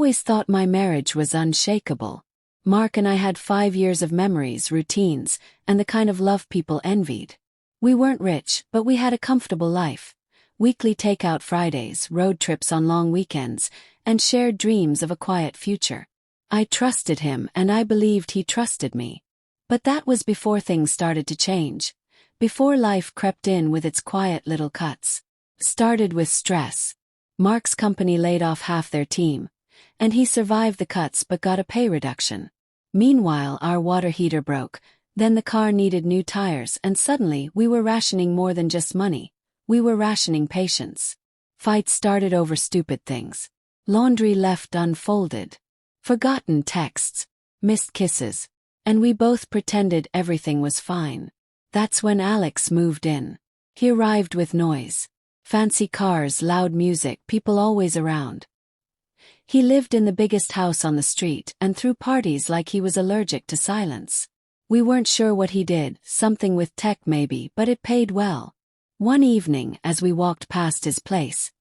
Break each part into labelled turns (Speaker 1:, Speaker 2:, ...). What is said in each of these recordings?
Speaker 1: always thought my marriage was unshakable. Mark and I had 5 years of memories, routines, and the kind of love people envied. We weren't rich, but we had a comfortable life. Weekly takeout Fridays, road trips on long weekends, and shared dreams of a quiet future. I trusted him and I believed he trusted me. But that was before things started to change. Before life crept in with its quiet little cuts. Started with stress. Mark's company laid off half their team, and he survived the cuts but got a pay reduction. Meanwhile, our water heater broke, then the car needed new tires, and suddenly we were rationing more than just money. We were rationing patience. Fights started over stupid things. Laundry left unfolded. Forgotten texts. Missed kisses. And we both pretended everything was fine. That's when Alex moved in. He arrived with noise. Fancy cars, loud music, people always around. He lived in the biggest house on the street and threw parties like he was allergic to silence. We weren't sure what he did, something with tech maybe, but it paid well. One evening, as we walked past his place,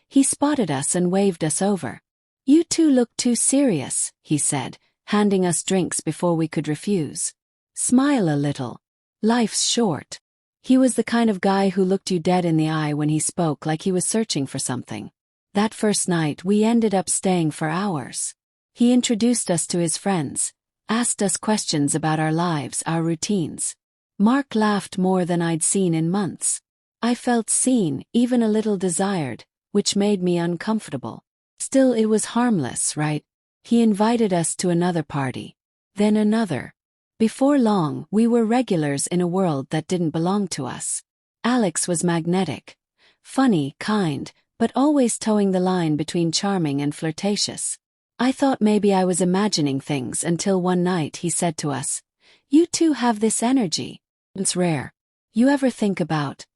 Speaker 1: he spotted us and waved us over. "You two look too serious," he said, handing us drinks before we could refuse. "Smile a little. Life's short." He was the kind of guy who looked you dead in the eye when he spoke, like he was searching for something. That first night we ended up staying for hours. He introduced us to his friends, asked us questions about our lives, our routines. Mark laughed more than I'd seen in months. I felt seen, even a little desired, which made me uncomfortable. Still, it was harmless, right? He invited us to another party. Then another. Before long, we were regulars in a world that didn't belong to us. Alex was magnetic. Funny, kind, but always towing the line between charming and flirtatious. I thought maybe I was imagining things until one night he said to us, "You two have this energy. It's rare. You ever think about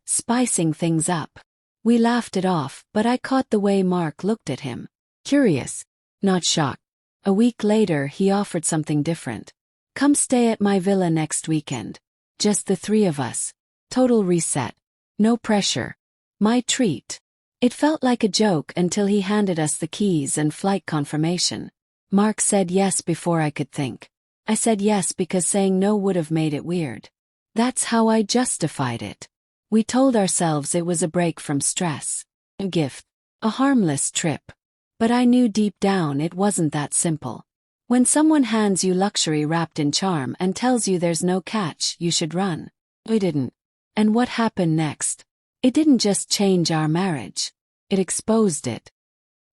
Speaker 1: spicing things up?" We laughed it off, but I caught the way Mark looked at him. Curious, not shocked. A week later, he offered something different. "Come stay at my villa next weekend. Just the three of us. Total reset. No pressure. My treat." It felt like a joke until he handed us the keys and flight confirmation. Mark said yes before I could think. I said yes because saying no would have made it weird. That's how I justified it. We told ourselves it was a break from stress. A gift. A harmless trip. But I knew deep down it wasn't that simple. When someone hands you luxury wrapped in charm and tells you there's no catch, you should run. We didn't. And what happened next? It didn't just change our marriage. It exposed it.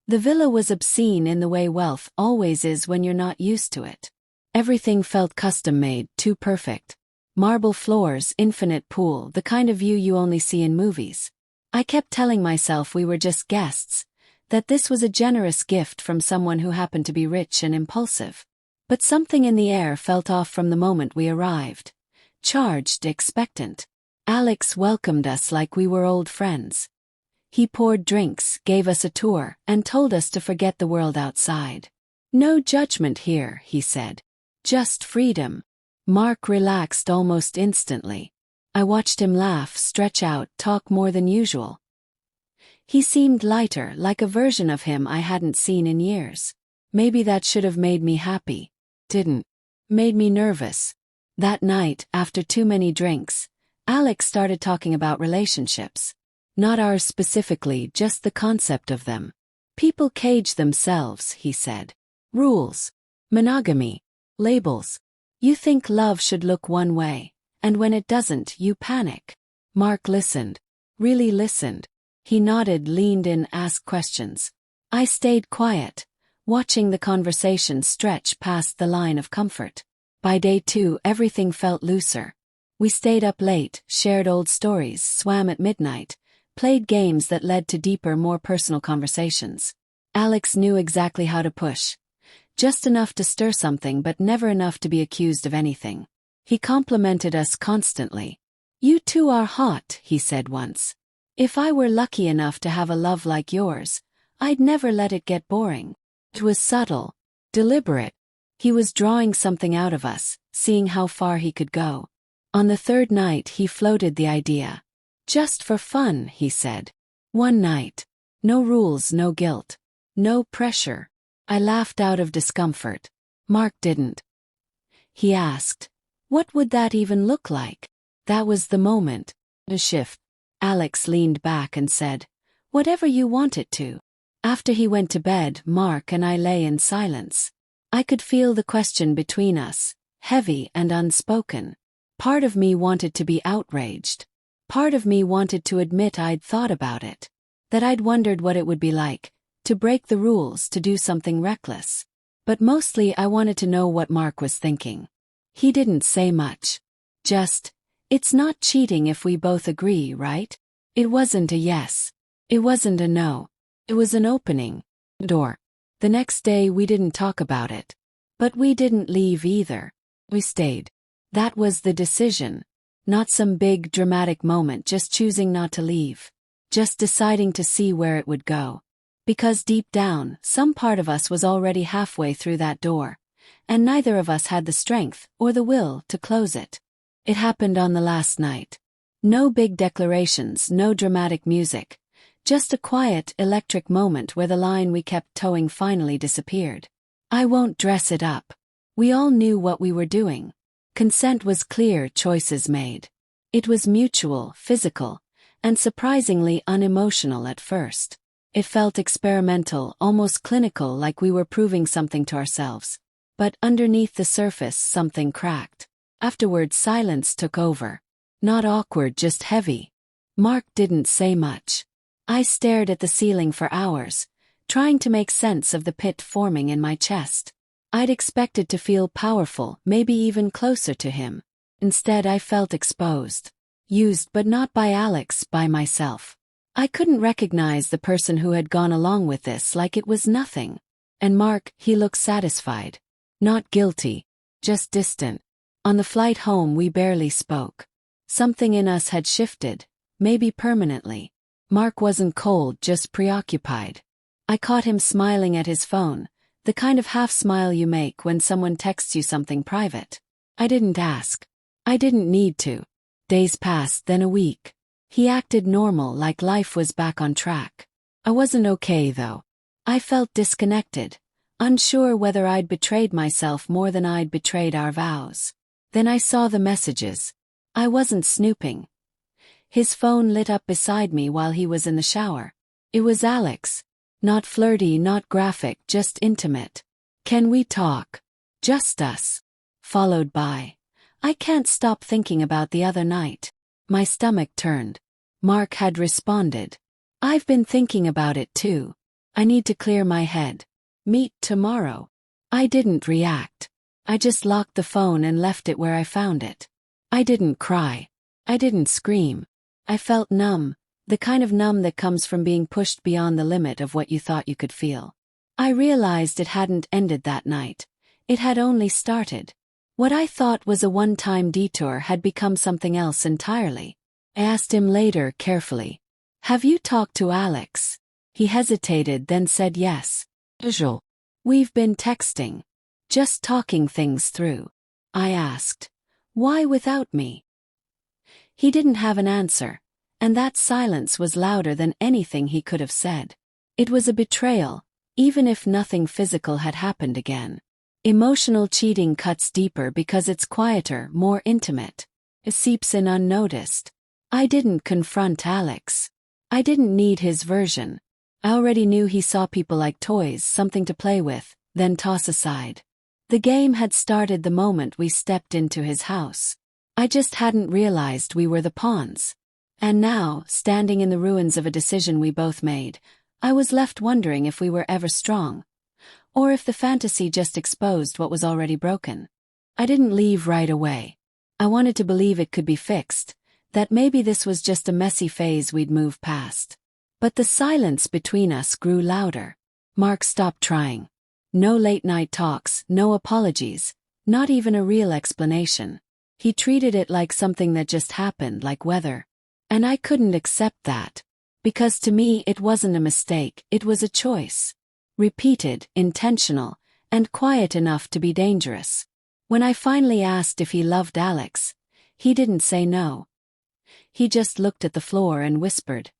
Speaker 1: The villa was obscene in the way wealth always is when you're not used to it. Everything felt custom-made, too perfect. Marble floors, infinite pool, the kind of view you only see in movies. I kept telling myself we were just guests, that this was a generous gift from someone who happened to be rich and impulsive. But something in the air felt off from the moment we arrived. Charged, expectant. Alex welcomed us like we were old friends. He poured drinks, gave us a tour, and told us to forget the world outside. "No judgment here," he said. "Just freedom." Mark relaxed almost instantly. I watched him laugh, stretch out, talk more than usual. He seemed lighter, like a version of him I hadn't seen in years. Maybe that should have made me happy. Didn't. Made me nervous. That night, after too many drinks, Alex started talking about relationships. Not ours specifically, just the concept of them. "People cage themselves," he said. "Rules. Monogamy. Labels. You think love should look one way, and when it doesn't, you panic." Mark listened. Really listened. He nodded, leaned in, asked questions. I stayed quiet, watching the conversation stretch past the line of comfort. By day 2, everything felt looser. We stayed up late, shared old stories, swam at midnight, played games that led to deeper, more personal conversations. Alex knew exactly how to push. Just enough to stir something but never enough to be accused of anything. He complimented us constantly. "You two are hot," he said once. "If I were lucky enough to have a love like yours, I'd never let it get boring." It was subtle, deliberate. He was drawing something out of us, seeing how far he could go. On the third night he floated the idea. "Just for fun," he said. "One night. No rules, no guilt. No pressure. I laughed out of discomfort. Mark didn't. He asked, "What would that even look like?" That was the moment. A shift. Alex leaned back and said, "Whatever you want it to." After he went to bed, Mark and I lay in silence. I could feel the question between us, heavy and unspoken. Part of me wanted to be outraged. Part of me wanted to admit I'd thought about it. That I'd wondered what it would be like, to break the rules, to do something reckless. But mostly I wanted to know what Mark was thinking. He didn't say much. Just, "It's not cheating if we both agree, right?" It wasn't a yes. It wasn't a no. It was an opening door. The next day we didn't talk about it. But we didn't leave either. We stayed. That was the decision. Not some big dramatic moment, just choosing not to leave. Just deciding to see where it would go. Because deep down, some part of us was already halfway through that door. And neither of us had the strength or the will to close it. It happened on the last night. No big declarations, no dramatic music. Just a quiet, electric moment where the line we kept towing finally disappeared. I won't dress it up. We all knew what we were doing. Consent was clear, choices made. It was mutual, physical, and surprisingly unemotional at first. It felt experimental, almost clinical, like we were proving something to ourselves. But underneath the surface, something cracked. Afterward, silence took over. Not awkward, just heavy. Mark didn't say much. I stared at the ceiling for hours, trying to make sense of the pit forming in my chest. I'd expected to feel powerful, maybe even closer to him. Instead, I felt exposed. Used, but not by Alex, by myself. I couldn't recognize the person who had gone along with this, like it was nothing. And Mark, he looked satisfied. Not guilty. Just distant. On the flight home we barely spoke. Something in us had shifted, maybe permanently. Mark wasn't cold, just preoccupied. I caught him smiling at his phone, the kind of half-smile you make when someone texts you something private. I didn't ask. I didn't need to. Days passed, then a week. He acted normal, like life was back on track. I wasn't okay, though. I felt disconnected, unsure whether I'd betrayed myself more than I'd betrayed our vows. Then I saw the messages. I wasn't snooping. His phone lit up beside me while he was in the shower. It was Alex. Not flirty, not graphic, just intimate. "Can we talk?" Just us. Followed by, "I can't stop thinking about the other night." My stomach turned. Mark had responded. "I've been thinking about it too. I need to clear my head. Meet tomorrow." I didn't react. I just locked the phone and left it where I found it. I didn't cry. I didn't scream. I felt numb, the kind of numb that comes from being pushed beyond the limit of what you thought you could feel. I realized it hadn't ended that night. It had only started. What I thought was a one-time detour had become something else entirely. I asked him later carefully, "Have you talked to Alex?" He hesitated, then said yes. "Usual. We've been texting. Just talking things through." I asked, "Why without me?" He didn't have an answer, and that silence was louder than anything he could have said. It was a betrayal, even if nothing physical had happened again. Emotional cheating cuts deeper because it's quieter, more intimate. It seeps in unnoticed. I didn't confront Alex. I didn't need his version. I already knew he saw people like toys, something to play with, then toss aside. The game had started the moment we stepped into his house. I just hadn't realized we were the pawns. And now, standing in the ruins of a decision we both made, I was left wondering if we were ever strong. Or if the fantasy just exposed what was already broken. I didn't leave right away. I wanted to believe it could be fixed, that maybe this was just a messy phase we'd move past. But the silence between us grew louder. Mark stopped trying. No late-night talks, no apologies, not even a real explanation. He treated it like something that just happened, like weather. And I couldn't accept that. Because to me it wasn't a mistake, it was a choice. Repeated, intentional, and quiet enough to be dangerous. When I finally asked if he loved Alex, he didn't say no. He just looked at the floor and whispered,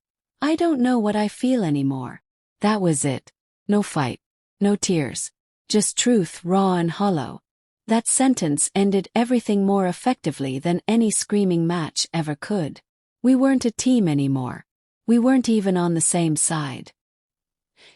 Speaker 1: "I don't know what I feel anymore." That was it. No fight. No tears. Just truth, raw and hollow. That sentence ended everything more effectively than any screaming match ever could. We weren't a team anymore. We weren't even on the same side.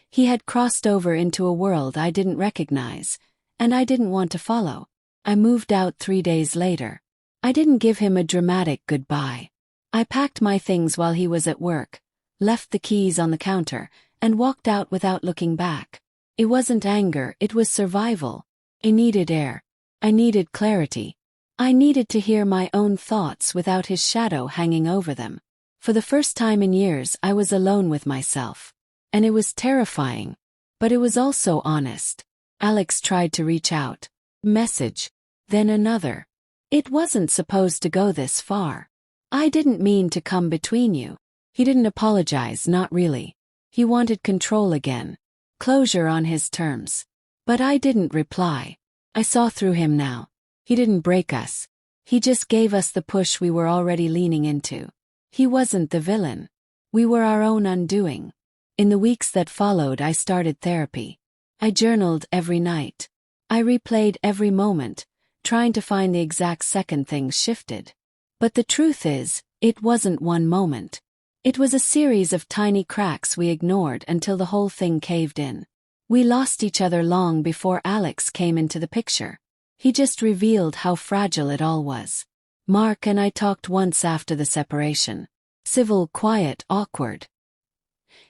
Speaker 1: He had crossed over into a world I didn't recognize, and I didn't want to follow. I moved out 3 days later. I didn't give him a dramatic goodbye. I packed my things while he was at work, left the keys on the counter, and walked out without looking back. It wasn't anger, it was survival. I needed air. I needed clarity. I needed to hear my own thoughts without his shadow hanging over them. For the first time in years, I was alone with myself. And it was terrifying. But it was also honest. Alex tried to reach out. Message. Then another. It wasn't supposed to go this far. I didn't mean to come between you. He didn't apologize, not really. He wanted control again. Closure on his terms. But I didn't reply. I saw through him now. He didn't break us. He just gave us the push we were already leaning into. He wasn't the villain. We were our own undoing. In the weeks that followed, I started therapy. I journaled every night. I replayed every moment, trying to find the exact second things shifted. But the truth is, it wasn't one moment. It was a series of tiny cracks we ignored until the whole thing caved in. We lost each other long before Alex came into the picture. He just revealed how fragile it all was. Mark and I talked once after the separation. Civil, quiet, awkward.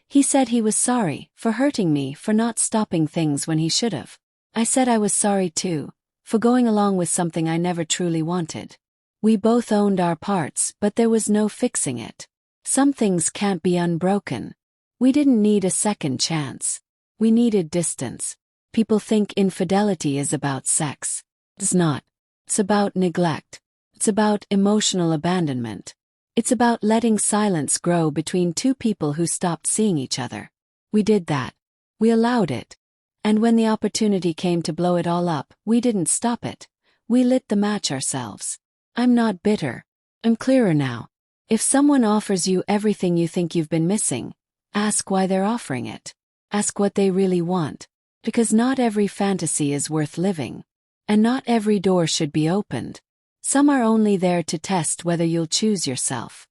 Speaker 1: He said he was sorry for hurting me, for not stopping things when he should have. I said I was sorry too, for going along with something I never truly wanted. We both owned our parts, but there was no fixing it. Some things can't be unbroken. We didn't need a second chance. We needed distance. People think infidelity is about sex. It's not. It's about neglect. It's about emotional abandonment. It's about letting silence grow between two people who stopped seeing each other. We did that. We allowed it. And when the opportunity came to blow it all up, we didn't stop it. We lit the match ourselves. I'm not bitter. I'm clearer now. If someone offers you everything you think you've been missing, ask why they're offering it. Ask what they really want. Because not every fantasy is worth living. And not every door should be opened. Some are only there to test whether you'll choose yourself.